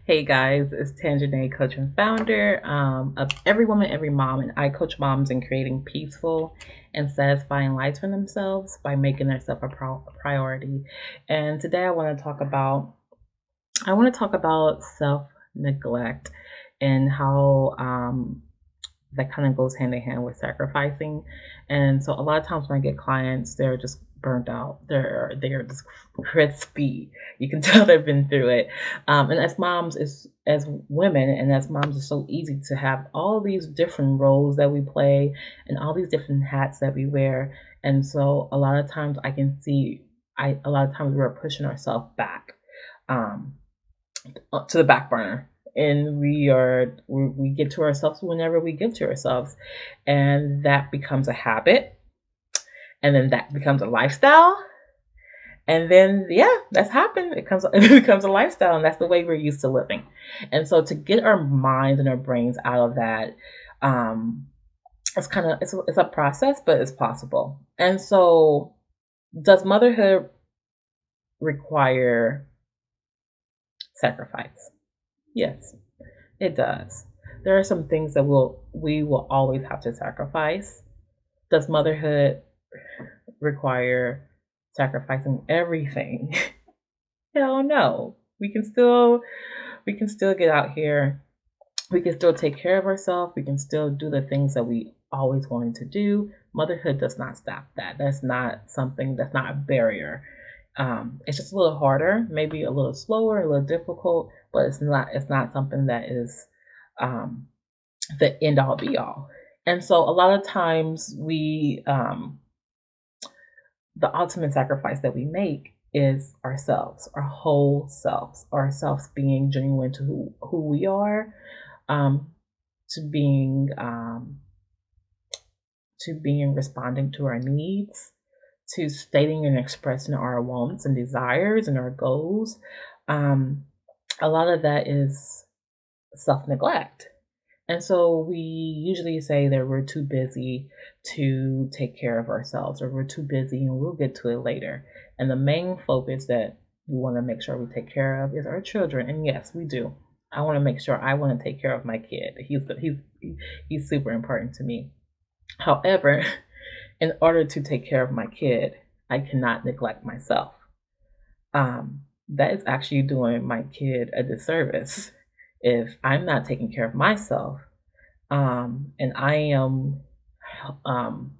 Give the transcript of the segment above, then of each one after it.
Hey guys, it's Tanjanae, coach and founder of Every Woman, Every Mom, and I coach moms in creating peaceful and satisfying lives for themselves by making themselves a priority. And today I want to talk about self neglect and how that kind of goes hand in hand with sacrificing. And so a lot of times when I get clients, they're just burnt out. They're just crispy. You can tell they've been through it. And as moms, as women, and as moms, it's so easy to have all these different roles that we play and all these different hats that we wear. And so a lot of times I can see, a lot of times we're pushing ourselves back. Um, to the back burner, and we get to ourselves whenever we get to ourselves, and that becomes a habit, and then that becomes a lifestyle, and then yeah, that's happened. It becomes a lifestyle, and that's the way we're used to living. And so to get our minds and our brains out of that, um it's a process, but it's possible. And so, does motherhood require sacrifice? Yes, it does. There are some things that we will always have to sacrifice. Does motherhood require sacrificing everything? Hell no. We can still get out here. We can still take care of ourselves. We can still do the things that we always wanted to do. Motherhood does not stop that. That's not something, that's not a barrier. It's just a little harder, maybe a little slower, a little difficult, but it's not something that is um, the end all be all. And so a lot of times the ultimate sacrifice that we make is ourselves, our whole selves, ourselves being genuine to who we are, um, to being responding to our needs, to stating and expressing our wants and desires and our goals. Um, a lot of that is self neglect. And so we usually say that we're too busy to take care of ourselves, or we're too busy and we'll get to it later. And the main focus that we want to make sure we take care of is our children. And yes, we do. I want to take care of my kid. He's super important to me. However, in order to take care of my kid, I cannot neglect myself. That is actually doing my kid a disservice if I'm not taking care of myself, and I am um,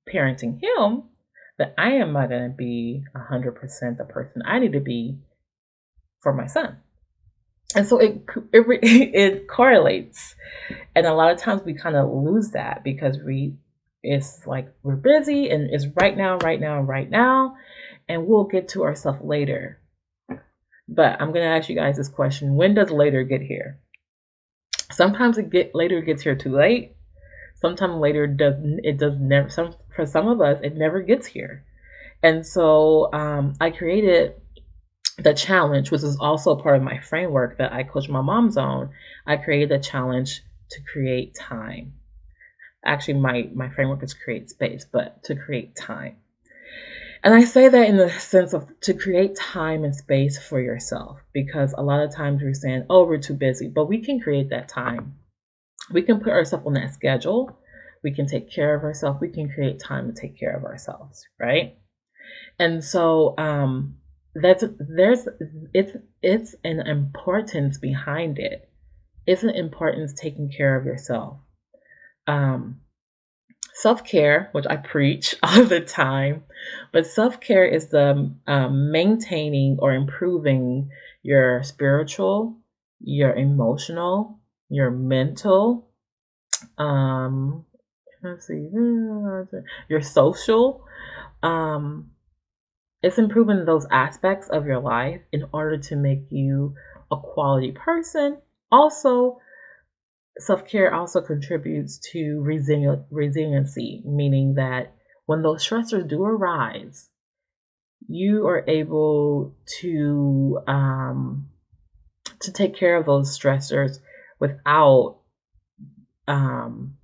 parenting him, then I am not going to be 100% the person I need to be for my son. And so it correlates, and a lot of times we kind of lose that because it's like we're busy and it's right now, right now, right now, and we'll get to ourselves later. But I'm gonna ask you guys this question: when does later get here? Sometimes later gets here too late. Sometimes later does never. For some of us, it never gets here. And so I created the challenge, which is also part of my framework that I coach my moms on. I created a challenge to create time. Actually, my framework is create space, but to create time. And I say that in the sense of to create time and space for yourself, because a lot of times we're saying, oh, we're too busy, but we can create that time. We can put ourselves on that schedule. We can take care of ourselves. We can create time to take care of ourselves, right? And so that's there's it's an importance behind it. It's an importance taking care of yourself. Um, Self care, which I preach all the time, but self care is the maintaining or improving your spiritual, your emotional, your mental, um, let's see, your social. Um, it's improving those aspects of your life in order to make you a quality person. Also, self care also contributes to resiliency, meaning that when those stressors do arise, you are able to take care of those stressors without um,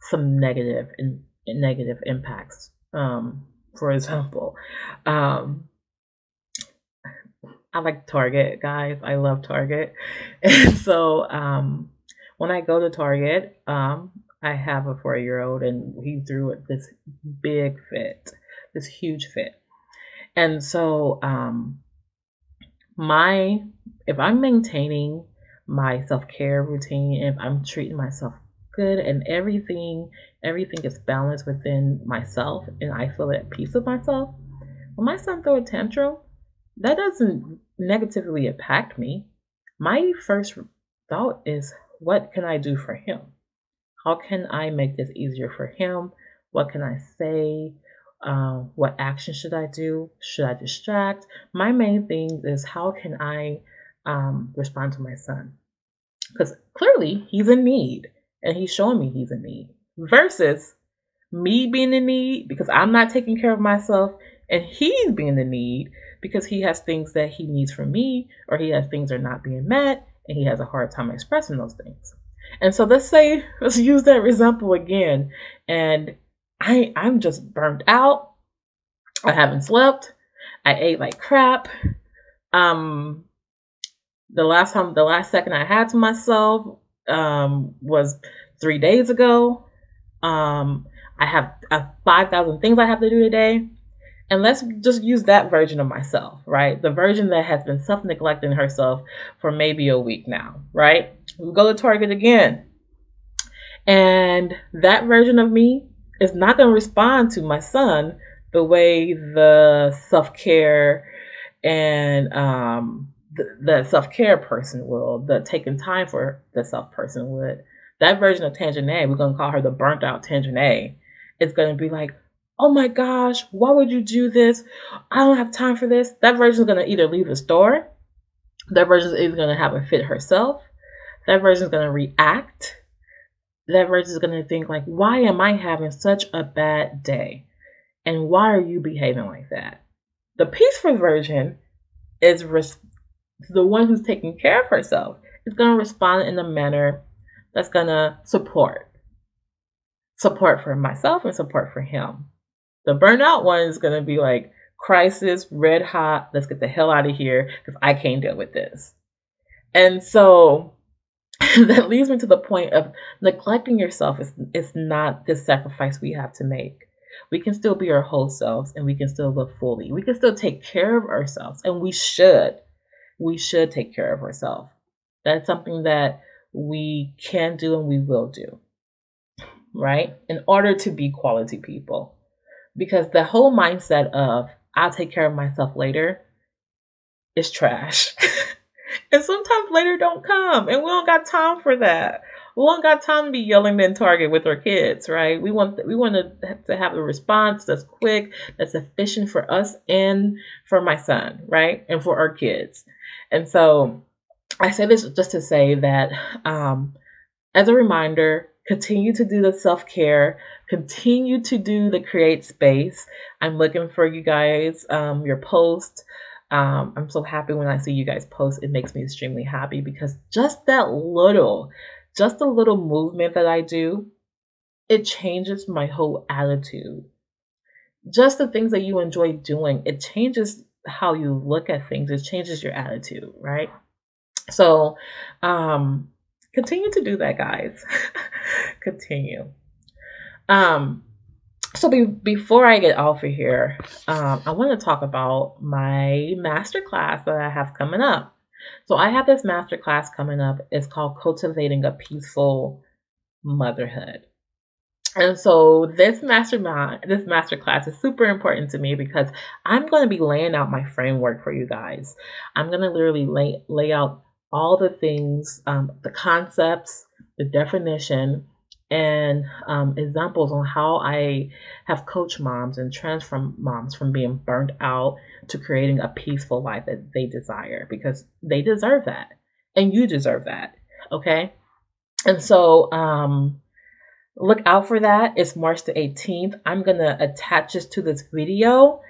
some negative impacts. For example, um, I like Target, guys. I love Target. And so when I go to Target, I have a 4-year old and he threw it this big fit, this huge fit. And so my if I'm maintaining my self-care routine, if I'm treating myself good and everything is balanced within myself and I feel at peace with myself, when my son throw a tantrum, that doesn't negatively impact me. My first thought is, what can I do for him? How can I make this easier for him? What can I say? What action should I do? Should I distract? My main thing is, how can I respond to my son? Because clearly he's in need and he's showing me he's in need versus me being in need because I'm not taking care of myself and he's being in need because he has things that he needs from me or he has things that are not being met and he has a hard time expressing those things. And so let's use that example again. And I'm just burnt out. I haven't slept. I ate like crap. Um, the last second I had to myself was 3 days ago. I have 5,000 things I have to do today. And let's just use that version of myself, right? The version that has been self neglecting herself for maybe a week now, right? We go to Target again. And that version of me is not going to respond to my son the way the self care and the self care person will, the taking time for the self person would. That version of Tangenay, we're going to call her the burnt out Tangenay. It's going to be like, oh my gosh, why would you do this? I don't have time for this. That version is going to either leave the store. That version is either going to have a fit herself. That version is going to react. That version is going to think like, why am I having such a bad day? And why are you behaving like that? The peaceful version is the one who's taking care of herself. Is going to respond in a manner that's going to support for myself and support for him. The burnout one is going to be like, crisis, red hot, let's get the hell out of here because I can't deal with this. And so that leads me to the point of neglecting yourself is not the sacrifice we have to make. We can still be our whole selves and we can still live fully. We can still take care of ourselves and we should. We should take care of ourselves. That's something that we can do and we will do, right? In order to be quality people. Because the whole mindset of I'll take care of myself later is trash. And sometimes later don't come. And we don't got time for that. We don't got time to be yelling in Target with our kids, right? We want to have a response that's quick, that's efficient for us and for my son, right? And for our kids. And so I say this just to say that as a reminder, continue to do the self-care, continue to do the create space. I'm looking for you guys, your post. I'm so happy when I see you guys post. It makes me extremely happy because just a little movement that I do, it changes my whole attitude. Just the things that you enjoy doing, it changes how you look at things. It changes your attitude, right? So, continue to do that, guys. Continue. So before I get off of here, I want to talk about my masterclass that I have coming up. So I have this masterclass coming up. It's called Cultivating a Peaceful Motherhood. And so this masterclass is super important to me because I'm going to be laying out my framework for you guys. I'm going to literally lay out all the things, the concepts, the definition, and examples on how I have coached moms and transformed moms from being burnt out to creating a peaceful life that they desire because they deserve that and you deserve that. Okay. And so, look out for that. It's March the 18th. I'm going to attach this to this video.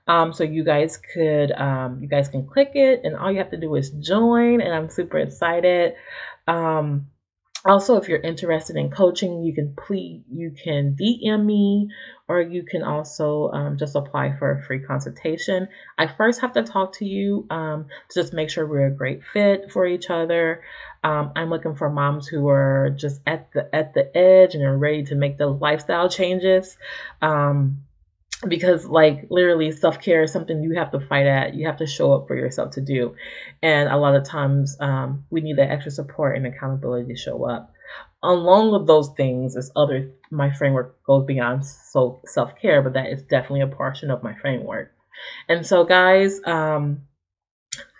So you guys can click it and all you have to do is join and I'm super excited. Also, if you're interested in coaching, you can DM me, or you can also just apply for a free consultation. I first have to talk to you to just make sure we're a great fit for each other. I'm looking for moms who are just at the edge and are ready to make those lifestyle changes. Um, because like literally self-care is something you have to fight at, you have to show up for yourself to do, and a lot of times we need that extra support and accountability to show up. Along with those things is other my framework goes beyond self-care, but that is definitely a portion of my framework. And so guys,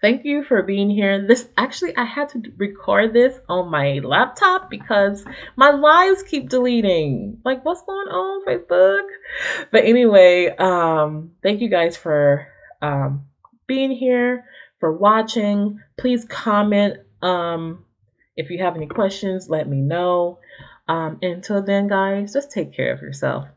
thank you for being here. This actually, I had to record this on my laptop because my lives keep deleting. Like, what's going on, Facebook? But anyway, thank you guys for being here, for watching. Please comment. If you have any questions, let me know. Until then, guys, just take care of yourself.